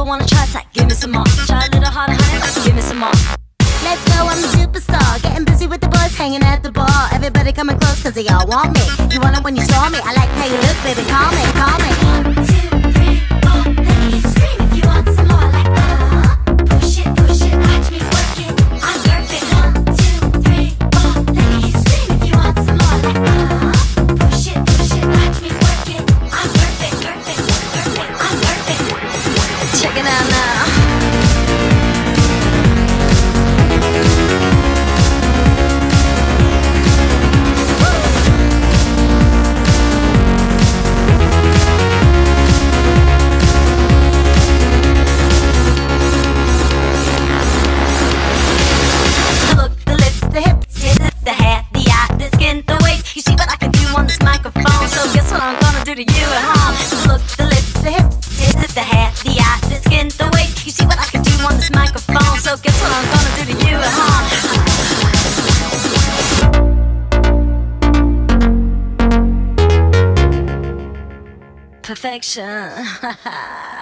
wanna try tight, give me some more. Try a little harder, honey, give me some more. Let's go, I'm a superstar. Getting busy with the boys, hanging at the bar. Everybody coming close cause they all want me. You want it when you saw me. I like how you look, baby, call me, call me. 1, 2, 3, 4. Let me hear you scream if you want some more. Like push it, watch me work it. I'm perfect. 1, 2, 3, 4. Let me hear you scream if you want some more. Like push it, watch me work it. I'm perfect, I'm perfect. Check it out now. I'm gonna do to you at home. The look, the lips, the hips, the hair, the eye, the skin, the weight. You see what I can do on this microphone. So guess what I'm gonna do to you at home. Perfection.